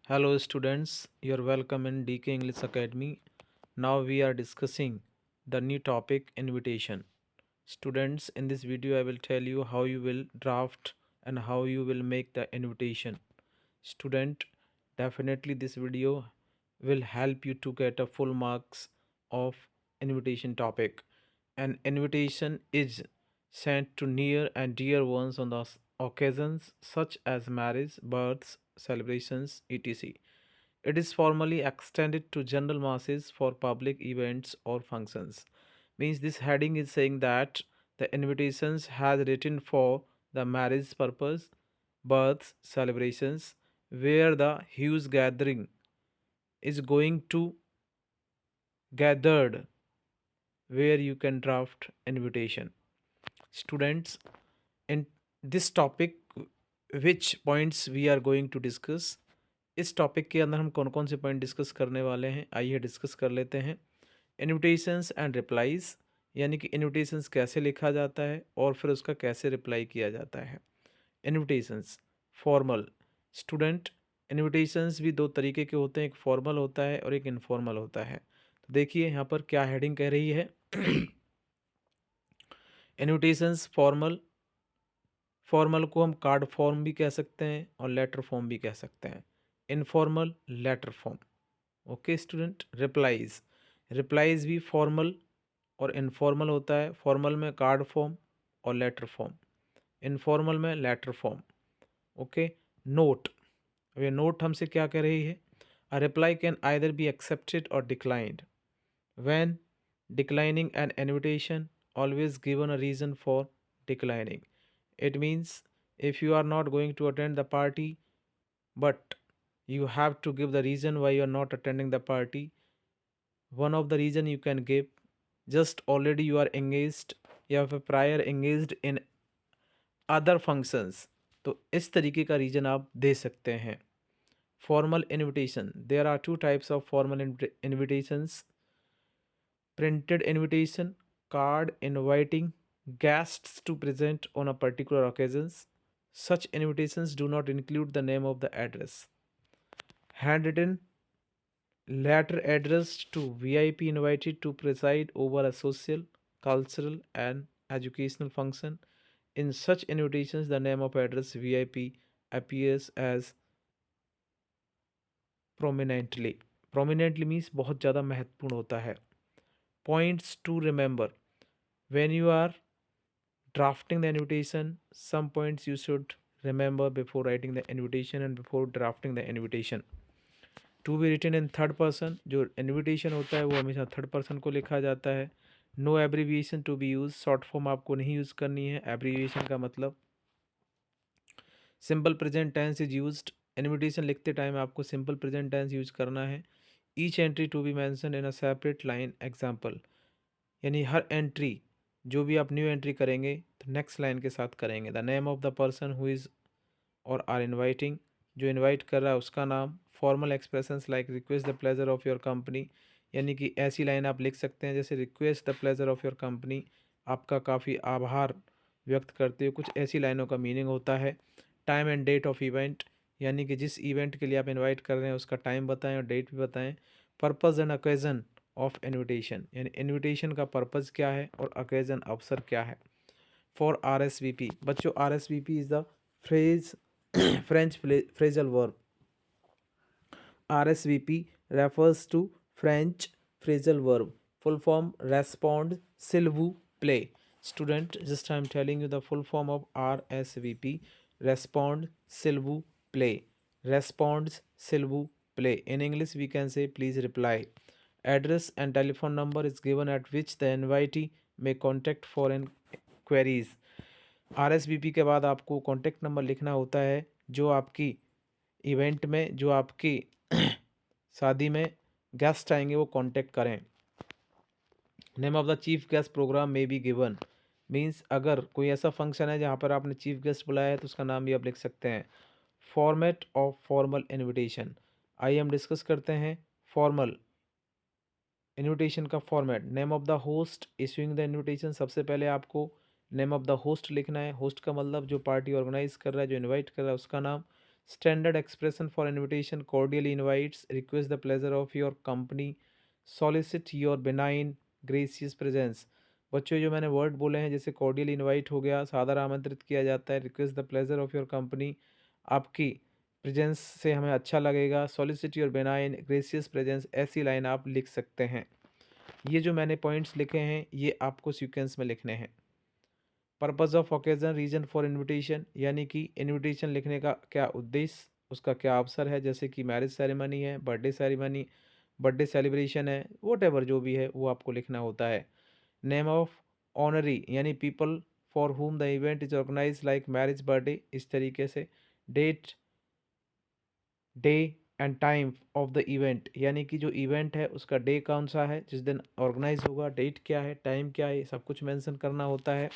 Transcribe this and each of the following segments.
Hello students, you're welcome in DK English Academy. Now we are discussing the new topic invitation. Students, in this video I will tell you how you will draft and how you will make the invitation. Student, definitely this video will help you to get a full marks of invitation topic. An invitation is sent to near and dear ones on the occasions such as marriage, births, celebrations, etc. It is formally extended to general masses for public events or functions. Means this heading is saying that the invitations has written for the marriage purpose, births, celebrations, where the huge gathering is going to gathered where you can draft invitation. Students, in this topic which points we are going to discuss, इस topic के अंदर हम कौन कौन से point discuss करने वाले हैं आइए डिस्कस कर लेते हैं। इनविटेशंस एंड रिप्लाईज, यानी कि इनविटेशंस कैसे लिखा जाता है और फिर उसका कैसे रिप्लाई किया जाता है। Invitations formal. स्टूडेंट, इनविटेशंस भी दो तरीके के होते हैं, एक फॉर्मल होता है और एक इनफॉर्मल होता है। तो देखिए यहाँ पर क्या हेडिंग कह रही है। इनविटेशंस फॉर्मल, फॉर्मल को हम कार्ड फॉर्म भी कह सकते हैं और लेटर फॉर्म भी कह सकते हैं। Informal letter form. Okay student, replies, replies भी फॉर्मल और इनफॉर्मल होता है। फॉर्मल में कार्ड फॉर्म और लेटर फॉर्म, इनफॉर्मल में लेटर फॉर्म। Okay, note. अब ये नोट हमसे क्या कह रही है, a reply can either be accepted or declined. When declining an invitation, always given a reason for declining. It means if you are not going to attend the party, but you have to give the reason why you are not attending the party. One of the reason you can give, just already you are engaged, you have a prior engaged in other functions, तो इस तरीके का reason आप दे सकते हैं। Formal invitation, there are two types of formal invitations. Printed invitation card inviting guests to present on a particular occasions. Such invitations do not include the name of the address. Handwritten letter addressed to VIP invited to preside over a social, cultural, and educational function. In such invitations, the name of address VIP appears as prominently. Prominently means बहुत ज़्यादा महत्वपूर्ण होता है। Points to remember when you are drafting the invitation, some points you should remember before writing the invitation and before drafting the invitation. To be written in third person, जो invitation होता है वो हमेशा थर्ड पर्सन को लिखा जाता है। No abbreviation to be use, short form आपको नहीं यूज़ करनी है। एब्रीविएशन का मतलब simple present tense is used. Invitation लिखते टाइम आपको सिंपल प्रेजेंट टेंस यूज करना है। Each entry to be mention in a separate line example, यानी हर एंट्री जो भी आप न्यू एंट्री करेंगे तो नेक्स्ट लाइन के साथ करेंगे। The name of the person who is और आर इन्वाइटिंग, जो इन्वाइट कर रहा है उसका नाम। Formal expressions like request the pleasure of your company, यानी कि ऐसी लाइन आप लिख सकते हैं जैसे request the pleasure of your company, आपका काफ़ी आभार व्यक्त करते हुए, कुछ ऐसी लाइनों का मीनिंग होता है। Time and date of event, यानी कि जिस इवेंट के लिए आप इनवाइट कर रहे हैं उसका टाइम बताएं और डेट भी बताएं। Purpose and occasion of invitation, यानी इनविटेशन का पर्पज़ क्या है और ओकेज़न अवसर क्या है। फॉर RSVP, बच्चों RSVP is the phrase French phrasal verb. RSVP refers to French phrasal verb. Full form respond, s'il vous plaît. Student, just I am telling you the full form of RSVP. Respond, s'il vous plaît. Responds, s'il vous plaît. In English, we can say please reply. Address and telephone number is given at which the invitee may contact for queries. RSVP के बाद आपको contact number लिखना होता है जो आपकी event में, जो आपकी शादी में गेस्ट आएंगे वो कांटेक्ट करें। Name of the chief guest program में बी गिवन, मीन्स अगर कोई ऐसा फंक्शन है जहाँ पर आपने चीफ गेस्ट बुलाया है तो उसका नाम भी आप लिख सकते हैं। फॉर्मेट ऑफ फॉर्मल इनविटेशन, आइए हम डिस्कस करते हैं फॉर्मल इनविटेशन का format. Name of the host issuing the invitation, सबसे पहले आपको नेम ऑफ द होस्ट लिखना है। होस्ट का मतलब जो पार्टी ऑर्गेनाइज कर रहा है, जो इनवाइट कर रहा है उसका नाम। Standard expression for invitation: cordially invites, request the pleasure of your company, solicit your benign gracious presence. बच्चों जो मैंने वर्ड बोले हैं, जैसे cordially इनवाइट हो गया, सादर आमंत्रित किया जाता है, request the pleasure of your company, आपकी प्रेजेंस से हमें अच्छा लगेगा, solicit your benign gracious presence, ऐसी लाइन आप लिख सकते हैं। ये जो मैंने पॉइंट्स लिखे हैं ये आपको सीक्वेंस में लिखने हैं। Purpose of occasion, reason for invitation, यानी कि इनविटेशन लिखने का क्या उद्देश्य, उसका क्या अवसर है, जैसे कि मैरिज सेरेमनी है, बर्थडे सेरेमनी, बर्थडे सेलिब्रेशन है, वोट जो भी है वो आपको लिखना होता है। नेम ऑफ ऑनरी, यानी people for whom the event is organise like marriage, birthday, इस तरीके से। Date, day and time of the event, यानी कि जो इवेंट है उसका डे कौन सा है, जिस दिन ऑर्गेनाइज होगा, डेट क्या है, टाइम क्या है, सब कुछ मेंशन करना होता है।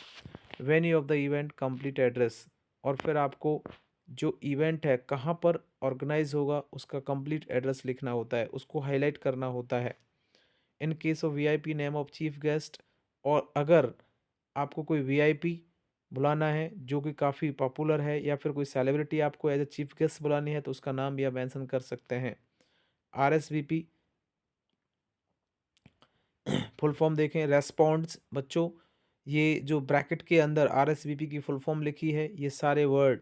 Venue of the event, complete address, और फिर आपको जो इवेंट है कहाँ पर ऑर्गेनाइज होगा उसका कंप्लीट एड्रेस लिखना होता है, उसको हाईलाइट करना होता है। In case of VIP, name of chief guest, और अगर आपको कोई वीआईपी बुलाना है जो कि काफ़ी पॉपुलर है, या फिर कोई सेलिब्रिटी आपको एज ए चीफ गेस्ट बुलानी है, तो उसका नाम भी आप मेंशन कर सकते हैं। आरएसवीपी फुल फॉर्म देखें, रेस्पॉन्ड्स। बच्चों ये जो ब्रैकेट के अंदर आरएसवीपी की फुल फॉर्म लिखी है, ये सारे वर्ड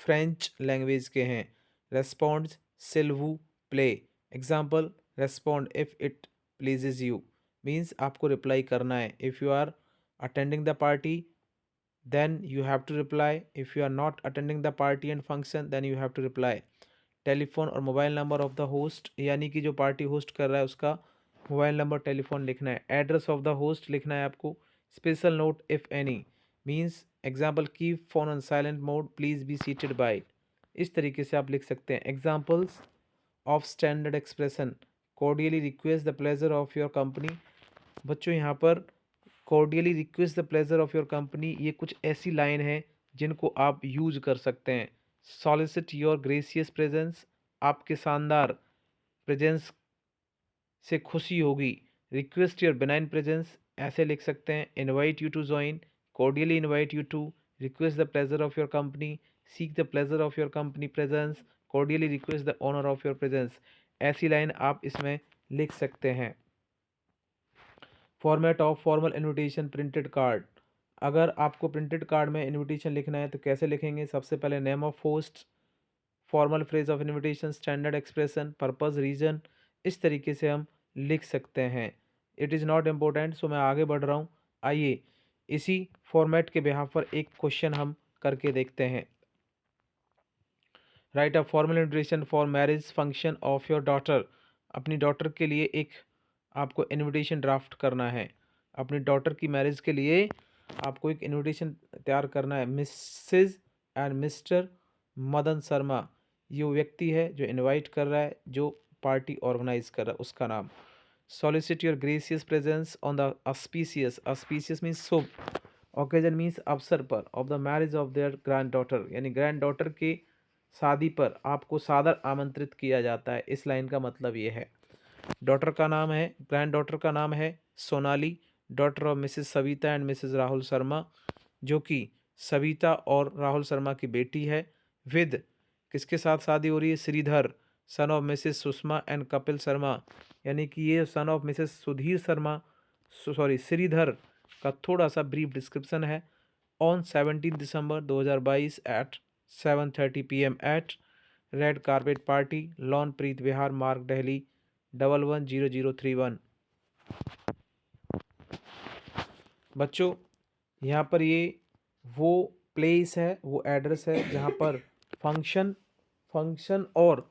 फ्रेंच लैंग्वेज के हैं। रेस्पॉन्ड्स, सिल्वू प्ले। Example, respond if it pleases you, means आपको रिप्लाई करना है। If you are attending the party then you have to reply. If you are not attending the party and function, then you have to reply. Telephone और mobile number of the host, यानी कि जो party host कर रहा है उसका mobile number, telephone लिखना है। एड्रेस ऑफ द होस्ट लिखना है आपको। Special note if any, means example, keep phone on silent mode, please be seated by, इस तरीके से आप लिख सकते हैं। Examples of standard expression: cordially request the pleasure of your company. बच्चों यहाँ पर cordially request the pleasure of your company, ये कुछ ऐसी लाइन है जिनको आप यूज कर सकते हैं। सॉलिसिट योर ग्रेसियस प्रेजेंस, आपके शानदार प्रेजेंस से खुशी होगी। रिक्वेस्ट योर बेनाइन प्रेजेंस, ऐसे लिख सकते हैं। Invite you to join, cordially invite you to request the pleasure of your company, seek the pleasure of your company presence, cordially request the honour of your presence, ऐसी line आप इसमें लिख सकते हैं। Format of formal invitation, printed card. अगर आपको printed card में invitation लिखना है तो कैसे लिखेंगे? सबसे पहले name of host, formal phrase of invitation, standard expression, purpose, reason, इस तरीके से हम लिख सकते हैं। It is not important, so मैं आगे बढ़ रहा हूँ। आइए इसी फॉर्मेट के बिहाफ पर एक क्वेश्चन हम करके देखते हैं। Right a formal invitation for marriage function of your daughter. अपनी डॉटर के लिए एक आपको इनविटेशन ड्राफ्ट करना है। अपनी डॉटर की मैरिज के लिए आपको एक इनविटेशन तैयार करना है। Mrs and Mr Madan Sharma, ये व्यक्ति है जो इनवाइट कर रहा है, जो पार्टी ऑर्गेनाइज कर रहा है, उसका नाम। Solicit your gracious presence on the auspicious, auspicious means Shubh, occasion means अवसर पर, of the marriage of their grand daughter, यानी ग्रैंड डॉटर की शादी पर आपको सादर आमंत्रित किया जाता है। इस लाइन का मतलब ये है। डॉटर का नाम है, ग्रैंड डॉटर का नाम है Sonali, daughter of Mrs Savita and Mrs Rahul Sharma, जो कि सविता और राहुल शर्मा की बेटी है। विद, किसके साथ शादी हो रही है? Shridhar, son of Mrs Sushma and Kapil Sharma, यानी कि ये son of Mrs Sudhir Sharma, sorry Shridhar का थोड़ा सा ब्रीफ डिस्क्रिप्शन है। On 17 December 2022 at 7:30 PM at red carpet party, lawn Preet Vihar, Marg, Delhi 110031। बच्चों यहाँ पर ये वो प्लेस है, वो एड्रेस है जहाँ पर फंक्शन और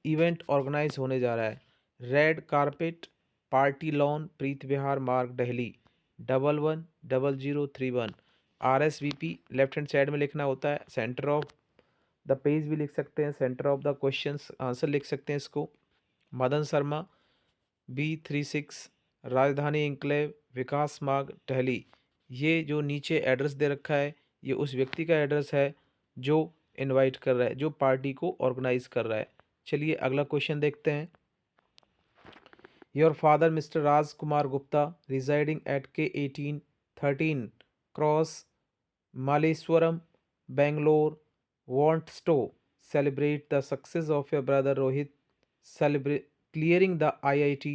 इवेंट ऑर्गेनाइज होने जा रहा है। Red carpet party, lawn Preet Vihar, Marg, Delhi 110031। RSVP left hand side में लिखना होता है। सेंटर ऑफ द पेज भी लिख सकते हैं, centre of the questions answer लिख सकते हैं इसको। मदन शर्मा, B36 राजधानी इंक्लेव, विकास मार्ग, दिल्ली। ये जो नीचे एड्रेस दे रखा है ये उस व्यक्ति का एड्रेस है जो इनवाइट कर रहा है, जो पार्टी को ऑर्गेनाइज कर रहा है। चलिए अगला क्वेश्चन देखते हैं। Your father mister Raj Kumar Gupta residing at K1813 cross Malleshwaram, Bangalore, wants to celebrate the success of your brother Rohit clearing the IIT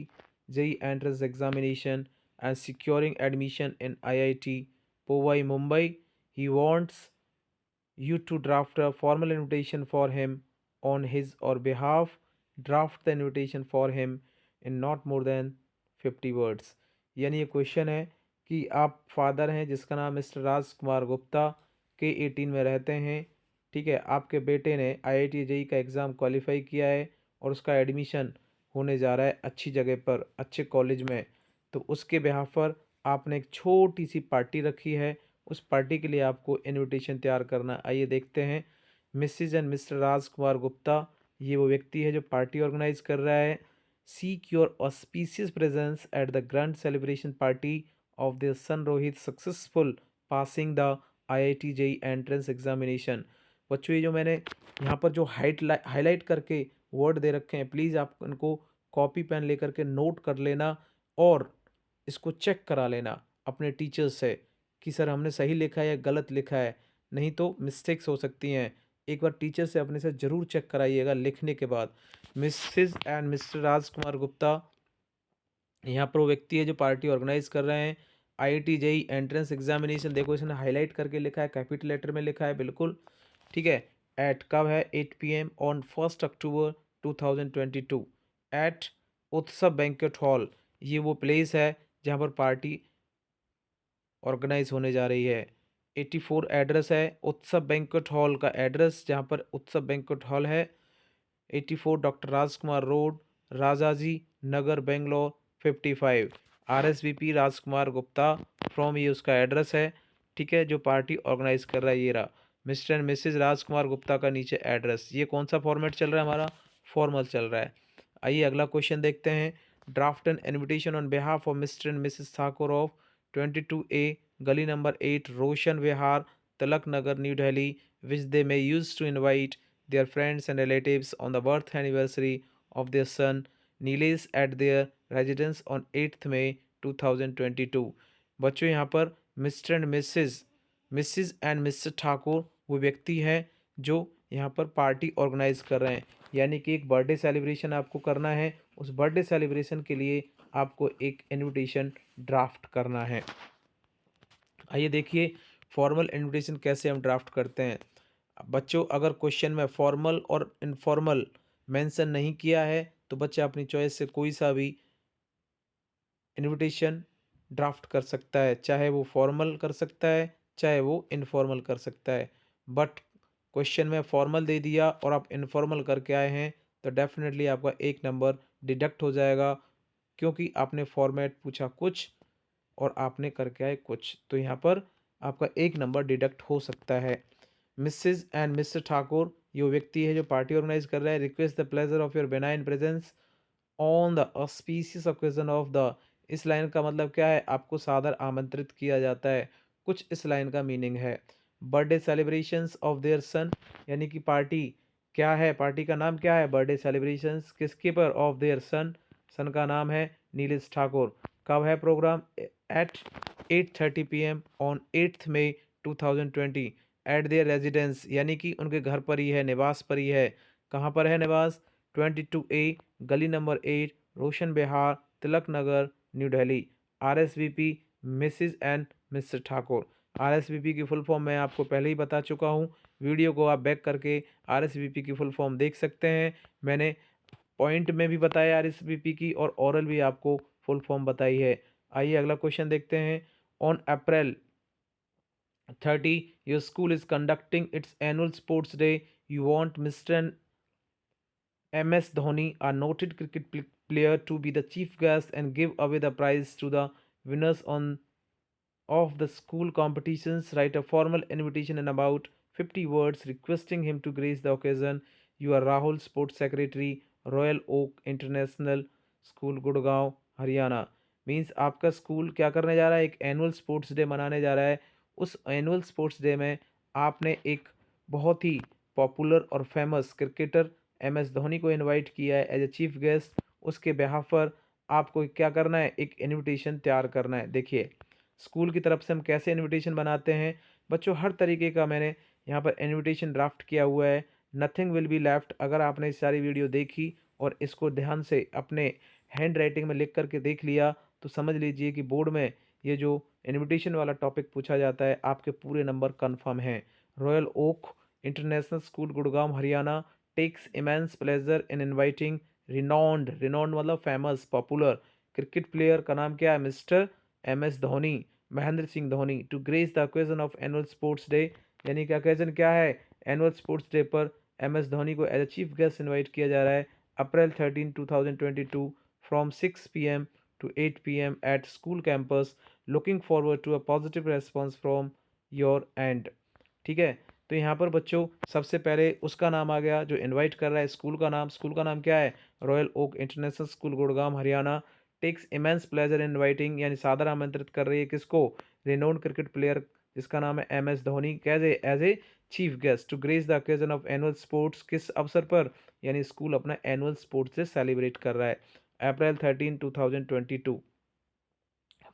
JEE entrance examination and securing admission in IIT Powai, Mumbai. He wants you to draft a formal invitation for him on his or behalf. Draft the invitation for him in not more than 50 words. यानी ये question है कि आप father हैं जिसका नाम mister Raj Kumar Gupta के 18 में रहते हैं, ठीक है। आपके बेटे ने IIT जेई का एग्ज़ाम क्वालिफाई किया है और उसका एडमिशन होने जा रहा है अच्छी जगह पर, अच्छे कॉलेज में। तो उसके बिहाफ पर आपने एक छोटी सी पार्टी रखी है, उस पार्टी के लिए आपको इनविटेशन तैयार करना। आइए देखते हैं। Mrs and mister Raj Kumar Gupta, ये वो व्यक्ति है जो पार्टी ऑर्गेनाइज कर रहा है। Seek your auspicious presence at the grand celebration party of their son Rohit successful passing the IIT JEE entrance examination. बच्चों, ये जो मैंने यहाँ पर जो हाईलाइट करके वर्ड दे रखे हैं, प्लीज़ आप इनको कॉपी पेन लेकर के नोट कर लेना और इसको चेक करा लेना अपने टीचर्स से कि सर हमने सही लिखा है या गलत लिखा है, नहीं तो मिस्टेक्स हो सकती हैं। एक बार टीचर से अपने से ज़रूर चेक कराइएगा लिखने के बाद। Mrs and mister Raj Kumar Gupta, यहाँ पर वो व्यक्ति है जो पार्टी ऑर्गेनाइज कर रहे हैं। IIT जेई एंट्रेंस एग्जामिनेशन, देखो इसने हाईलाइट करके लिखा है, कैपिटल लेटर में लिखा है, बिल्कुल ठीक है। एट कब है? 8 PM ऑन 1 अक्टूबर 2022 एट उत्सव बैंक्वेट हॉल। ये वो प्लेस है जहाँ पर पार्टी ऑर्गेनाइज होने जा रही है। 84 एड्रेस है उत्सव बैंक्वेट हॉल का एड्रेस, जहाँ पर उत्सव बैंक्वेट हॉल है 84 doctor Rajkumar road, Rajaji Nagar, Bangalore 55। RSVP Rajkumar Gupta from, ये उसका एड्रेस है, ठीक है, जो पार्टी ऑर्गेनाइज कर रहा है। ये रहा mister and Mrs Rajkumar Gupta का नीचे एड्रेस। ये कौन सा फॉर्मेट चल रहा है? हमारा फॉर्मल चल रहा है। आइए अगला क्वेश्चन देखते हैं। Draft an invitation on behalf of Mr and Mrs Thakur of 22A गली number 8 Roshan Vihar Tilak Nagar New Delhi which they may use to invite their friends and relatives on the birth anniversary of their son Nilesh at their residence on 8th May 2022। बच्चों, यहाँ पर mister and Mrs and mister Thakur वो व्यक्ति है जो यहाँ पर party organise कर रहे हैं, यानी कि एक बर्थडे सेलिब्रेशन आपको करना है। उस बर्थडे सेलिब्रेशन के लिए आपको एक इनविटेशन ड्राफ्ट करना है। आइए देखिए फॉर्मल इनविटेशन कैसे हम ड्राफ्ट करते हैं। बच्चों, अगर क्वेश्चन में फॉर्मल और इनफॉर्मल मेंशन नहीं किया है तो बच्चा अपनी चॉइस से कोई सा भी इनविटेशन ड्राफ्ट कर सकता है, चाहे वो फॉर्मल कर सकता है चाहे वो इनफॉर्मल कर सकता है। बट क्वेश्चन में फॉर्मल दे दिया और आप इनफॉर्मल करके आए हैं तो डेफिनेटली आपका 1 नंबर डिडक्ट हो जाएगा, क्योंकि आपने फॉर्मेट पूछा कुछ और आपने करके आए कुछ, तो यहाँ पर आपका 1 नंबर डिडक्ट हो सकता है। मिसेज एंड मिस्टर ठाकुर, ये व्यक्ति है जो पार्टी ऑर्गेनाइज कर रहा है। Request the pleasure of your benign presence on the auspicious occasion of the, इस लाइन का मतलब क्या है? आपको सादर आमंत्रित किया जाता है। कुछ इस लाइन का मीनिंग है बर्थडे सेलिब्रेशंस ऑफ देयर सन, यानी कि पार्टी क्या है, पार्टी का नाम क्या है? बर्थडे सेलिब्रेशंस किसके पर? ऑफ देयर सन, सन का नाम है नीलेश ठाकुर। कब है program? At 8:30 PM on 8th May 2020 at their residence, यानी कि उनके घर पर ही है, निवास पर ही है। कहाँ पर है निवास? 22A गली number 8 Roshan Vihar Tilak Nagar New Delhi. RSVP Mrs and mister Thakur. RSVP की फुल फॉर्म मैं आपको पहले ही बता चुका हूँ, वीडियो को आप बैक करके RSVP की फुल फॉर्म देख सकते हैं। मैंने पॉइंट में भी बताया RSVP की और ओरल भी आपको फुल फॉर्म बताई है। आइए अगला क्वेश्चन देखते हैं। On April 30 your school is conducting its annual sports day. You want Mr. and MS Dhoni, a noted cricket player, to be the chief guest and give away the prize to the winners on of the school competitions. Write a formal invitation in about 50 words requesting him to grace the occasion. You are Rahul, Sports Secretary, Royal Oak International School, Gurgaon, Haryana. Means आपका school क्या करने जा रहा है? एक annual sports day मनाने जा रहा है। उस एनुअल स्पोर्ट्स डे में आपने एक बहुत ही पॉपुलर और फेमस क्रिकेटर MS धोनी को इनवाइट किया है एज ए चीफ गेस्ट। उसके बिहाफ पर आपको क्या करना है? एक इनविटेशन तैयार करना है। देखिए स्कूल की तरफ से हम कैसे इनविटेशन बनाते हैं बच्चों, हर तरीके का मैंने यहाँ पर इनविटेशन ड्राफ्ट किया हुआ है। Nothing will be left. अगर आपने सारी वीडियो देखी और इसको ध्यान से अपने हैंड राइटिंग में लिख करके देख लिया तो समझ लीजिए कि बोर्ड में ये जो इनविटेशन वाला टॉपिक पूछा जाता है आपके पूरे नंबर कन्फर्म हैं। Royal Oak International School Gurgaon Haryana takes immense pleasure in inviting renowned, renowned मतलब फेमस पॉपुलर क्रिकेट प्लेयर का नाम क्या है, Mr MS Dhoni, Mahendra Singh Dhoni, to grace the occasion of annual sports day, यानी कि ओकेजन क्या है, एनुअल स्पोर्ट्स डे पर MS धोनी को as a chief guest invite किया जा रहा है April 13 2022 from 6 PM to 8 PM at school campus. Looking forward to a positive response from your end. ठीक है, तो यहाँ पर बच्चों सबसे पहले उसका नाम आ गया जो इनवाइट कर रहा है, स्कूल का नाम क्या है, Royal Oak International School Gurgaon Haryana takes immense pleasure in inviting, यानी सादर आमंत्रित कर रही है किसको, रिनोन्ड क्रिकेट प्लेयर जिसका नाम है MS धोनी कैसे as a chief guest to grace the occasion of annual sports, किस अवसर पर, यानी स्कूल अपना एनुअल स्पोर्ट्स से सेलिब्रेट कर रहा है April 13 2022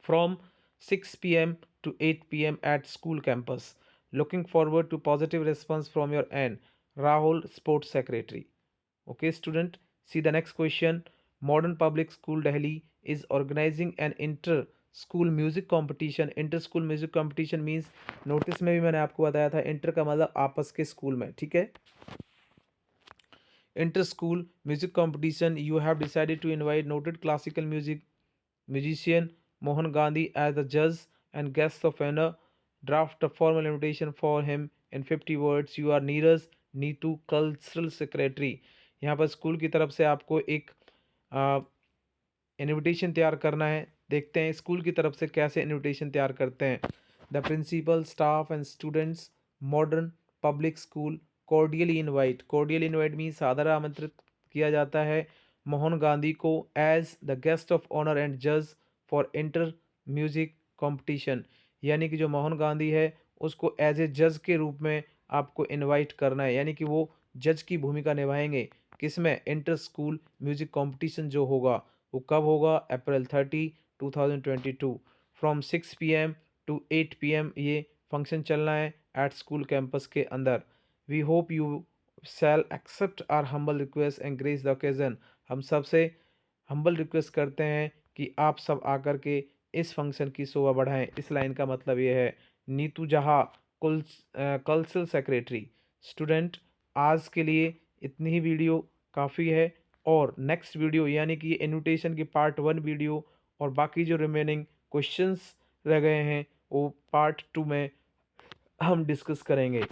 from 6 p.m. to 8 p.m. at school campus. Looking forward to positive response from your end. Rahul, Sports Secretary. Okay, student. See the next question. Modern Public School Delhi is organizing an inter-school music competition. Inter-school music competition means notice में भी मैंने आपको बताया था inter का मतलब आपस के स्कूल में, ठीक है। Inter school music competition you have decided to invite noted classical music musician Mohan Gandhi as the judge and guest of honor. Draft a formal invitation for him in 50 words. You are Neeraj Neetu, Cultural Secretary. यहाँ पर school की तरफ से आपको एक invitation तैयार करना है। देखते हैं स्कूल की तरफ से कैसे इनविटेशन तैयार करते हैं। The principal staff and students Modern Public School cordially invite, cordially invite mean सादर आमंत्रित किया जाता है मोहन गांधी को as the guest of honour and जज फॉर इंटर म्यूजिक कंपटीशन, यानी कि जो मोहन गांधी है उसको एज ए जज के रूप में आपको इनवाइट करना है, यानी कि वो जज की भूमिका निभाएंगे किसमें, इंटर स्कूल म्यूजिक कंपटीशन जो होगा वो कब होगा, April 30 2022 from 6 PM to 8 PM ये फंक्शन चलना है एट स्कूल कैंपस के अंदर। We hope you shall accept our humble request and grace the occasion. हम सबसे हम्बल रिक्वेस्ट करते हैं कि आप सब आकर के इस फंक्शन की शोभा बढ़ाएं। इस लाइन का मतलब ये है। नीतू जहाँ कल्चरल सेक्रेटरी। स्टूडेंट आज के लिए इतनी ही वीडियो काफ़ी है और नेक्स्ट वीडियो यानी कि इनविटेशन की पार्ट 1 वीडियो और बाकी जो रिमेनिंग क्वेश्चंस रह गए हैं वो पार्ट 2 में हम डिस्कस करेंगे।